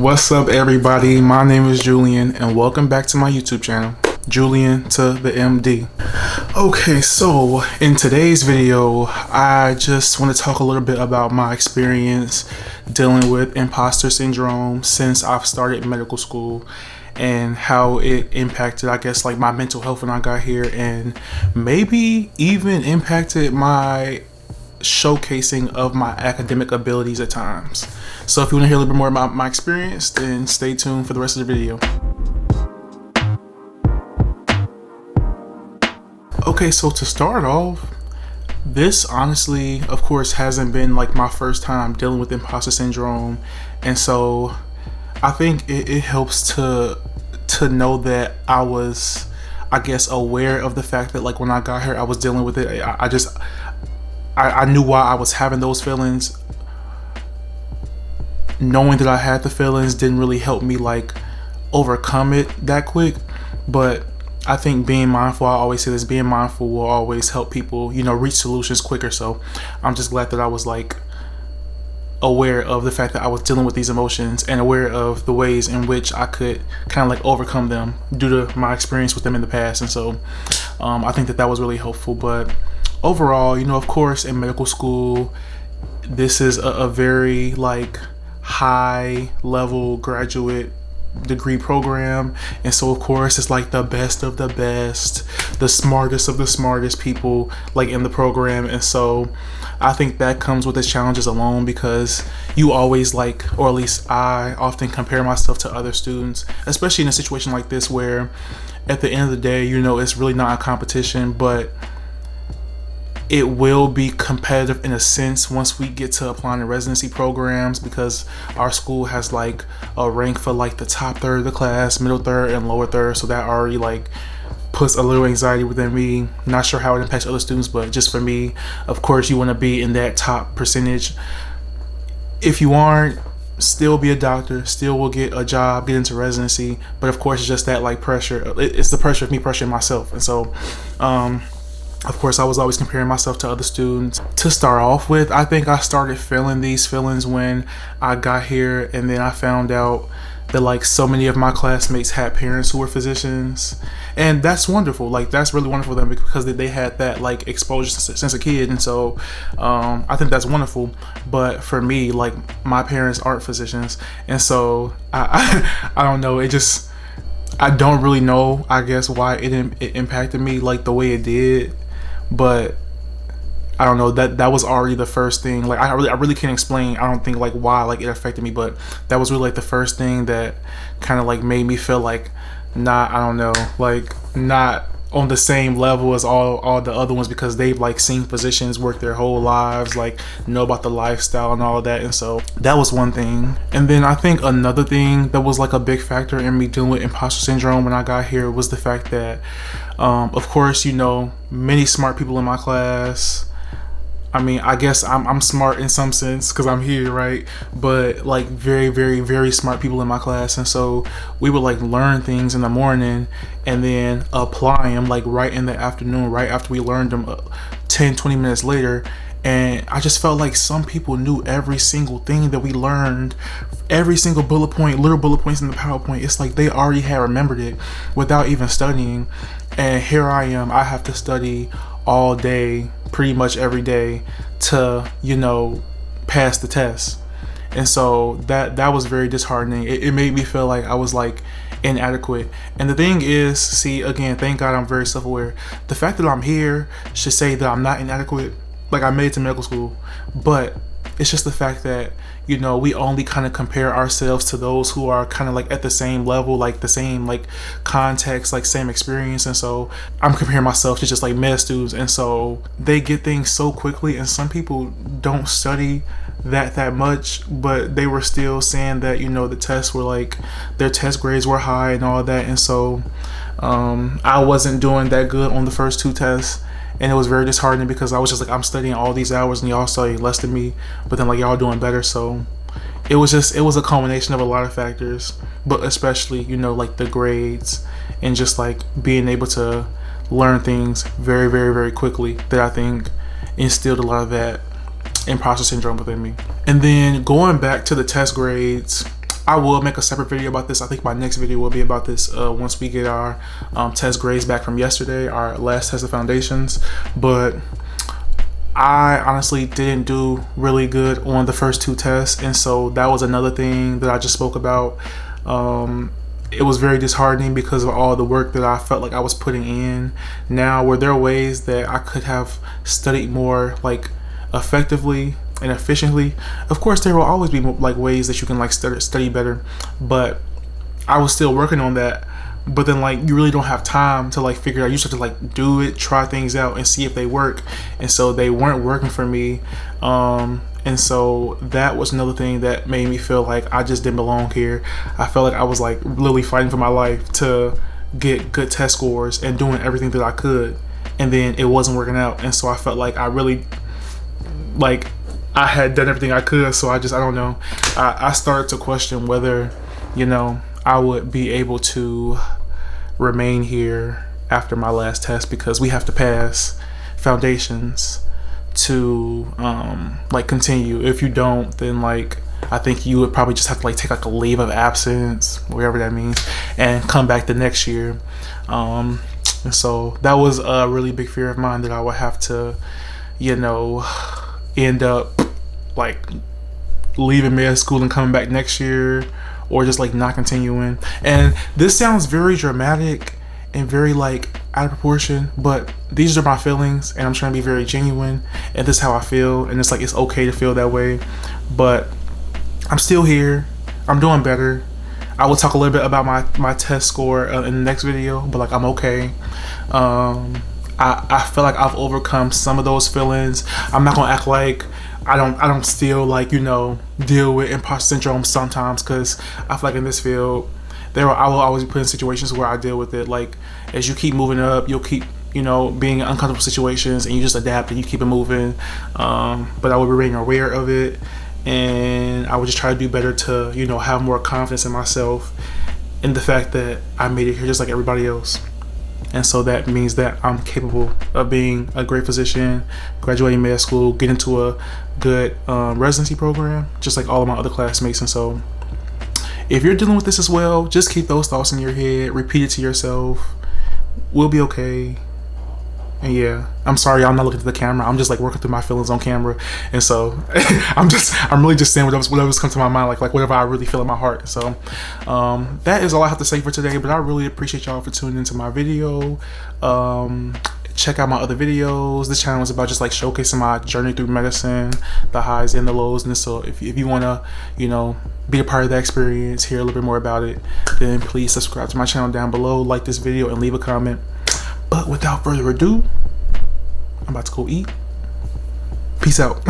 What's up, everybody? My name is Julian, and welcome back to my YouTube channel, Julian to the MD. Okay, so in today's video, I just want to talk a little bit about my experience dealing with imposter syndrome since I've started medical school and how it impacted, I guess, like my mental health when I got here, and maybe even impacted my showcasing of my academic abilities at times. So if you want to hear a little bit more about my experience, then stay tuned for the rest of the video. Okay, so to start off, this honestly, of course, hasn't been like my first time dealing with imposter syndrome, and so I think it helps to know that I was, I guess, aware of the fact that like when I got here, I was dealing with it. I knew why I was having those feelings. Knowing that I had the feelings didn't really help me like overcome it that quick, but I think being mindful, I always say this, being mindful will always help people, you know, reach solutions quicker. So I'm just glad that I was like aware of the fact that I was dealing with these emotions and aware of the ways in which I could kind of like overcome them due to my experience with them in the past. And so I think that was really helpful. But overall, you know, of course, in medical school, this is a very like high level graduate degree program, and so of course it's like the best of the best, the smartest of the smartest people like in the program. And so I think that comes with its challenges alone, because you always like, or at least I often compare myself to other students, especially in a situation like this where at the end of the day, you know, it's really not a competition, but it will be competitive in a sense once we get to applying to residency programs, because our school has like a rank for like the top third of the class, middle third, and lower third. So that already like puts a little anxiety within me. Not sure how it impacts other students, but just for me, of course, you want to be in that top percentage. If you aren't, still be a doctor, still will get a job, get into residency. But of course, it's just that like pressure. It's the pressure of me pressuring myself. And so, of course, I was always comparing myself to other students. To start off with, I think I started feeling these feelings when I got here, and then I found out that like so many of my classmates had parents who were physicians, and that's wonderful. Like that's really wonderful for them, because they had that like exposure since a kid, and so I think that's wonderful. But for me, like my parents aren't physicians, and so I don't know. I don't really know, I guess, why it impacted me like the way it did. But I don't know, that was already the first thing. Like I really can't explain, I don't think, like why like it affected me, but that was really like the first thing that kind of like made me feel like not, I don't know, like not on the same level as all the other ones, because they've like seen physicians work their whole lives, like know about the lifestyle and all of that. And so that was one thing. And then I think another thing that was like a big factor in me dealing with imposter syndrome when I got here was the fact that of course, you know, many smart people in my class. I mean, I guess I'm smart in some sense because I'm here, right? But like very, very, very smart people in my class. And so we would like learn things in the morning and then apply them like right in the afternoon, right after we learned them 10-20 minutes later. And I just felt like some people knew every single thing that we learned, every single bullet point, little bullet points in the PowerPoint. It's like they already had remembered it without even studying. And here I am, I have to study all day, pretty much every day, to, you know, pass the test. And so that was very disheartening. It made me feel like I was like inadequate. And the thing is, see, again, thank God I'm very self-aware. The fact that I'm here should say that I'm not inadequate. Like I made it to medical school, but it's just the fact that, you know, we only kind of compare ourselves to those who are kind of like at the same level, like the same like context, like same experience. And so I'm comparing myself to just like med students, and so they get things so quickly, and some people don't study that much, but they were still saying that, you know, the tests were like, their test grades were high and all that. And so I wasn't doing that good on the first two tests. And it was very disheartening, because I was just like, I'm studying all these hours and y'all study less than me, but then like y'all doing better. So it was a culmination of a lot of factors, but especially, you know, like the grades and just like being able to learn things very, very, very quickly, that I think instilled a lot of that imposter syndrome within me. And then going back to the test grades, I will make a separate video about this. I think my next video will be about this once we get our test grades back from yesterday, our last test of foundations. But I honestly didn't do really good on the first 2 tests, and so that was another thing that I just spoke about. It was very disheartening because of all the work that I felt like I was putting in. Now, were there ways that I could have studied more like effectively and efficiently? Of course, there will always be like ways that you can like study better, but I was still working on that. But then like you really don't have time to like figure out. You just have to like do it, try things out, and see if they work. And so they weren't working for me. And so that was another thing that made me feel like I just didn't belong here. I felt like I was like literally fighting for my life to get good test scores and doing everything that I could, and then it wasn't working out. And so I felt like I really like I had done everything I could. So I don't know. I started to question whether, you know, I would be able to remain here after my last test, because we have to pass foundations to like continue. If you don't, then like I think you would probably just have to like take like a leave of absence, whatever that means, and come back the next year. And so that was a really big fear of mine, that I would have to, you know, end up like leaving med school and coming back next year, or just like not continuing. And this sounds very dramatic and very like out of proportion, but these are my feelings, and I'm trying to be very genuine, and this is how I feel, and it's like it's okay to feel that way. But I'm still here, I'm doing better. I will talk a little bit about my test score in the next video, but like I'm okay. I feel like I've overcome some of those feelings. I'm not gonna act like I don't still like, you know, deal with imposter syndrome sometimes, because I feel like in this field I will always be put in situations where I deal with it. Like as you keep moving up, you'll keep, you know, being in uncomfortable situations, and you just adapt and you keep it moving. But I will remain aware of it, and I would just try to do better to, you know, have more confidence in myself, in the fact that I made it here just like everybody else. And so that means that I'm capable of being a great physician, graduating med school, get into a good residency program, just like all of my other classmates. And so if you're dealing with this as well, just keep those thoughts in your head, repeat it to yourself. We'll be okay. And yeah, I'm sorry I'm not looking at the camera. I'm just like working through my feelings on camera, and so I'm really just saying whatever's come to my mind, like whatever I really feel in my heart. So that is all I have to say for today. But I really appreciate y'all for tuning into my video. Check out my other videos. This channel is about just like showcasing my journey through medicine, the highs and the lows. And so if you want to, you know, be a part of that experience, hear a little bit more about it, then please subscribe to my channel down below, like this video, and leave a comment. But without further ado, I'm about to go eat. Peace out.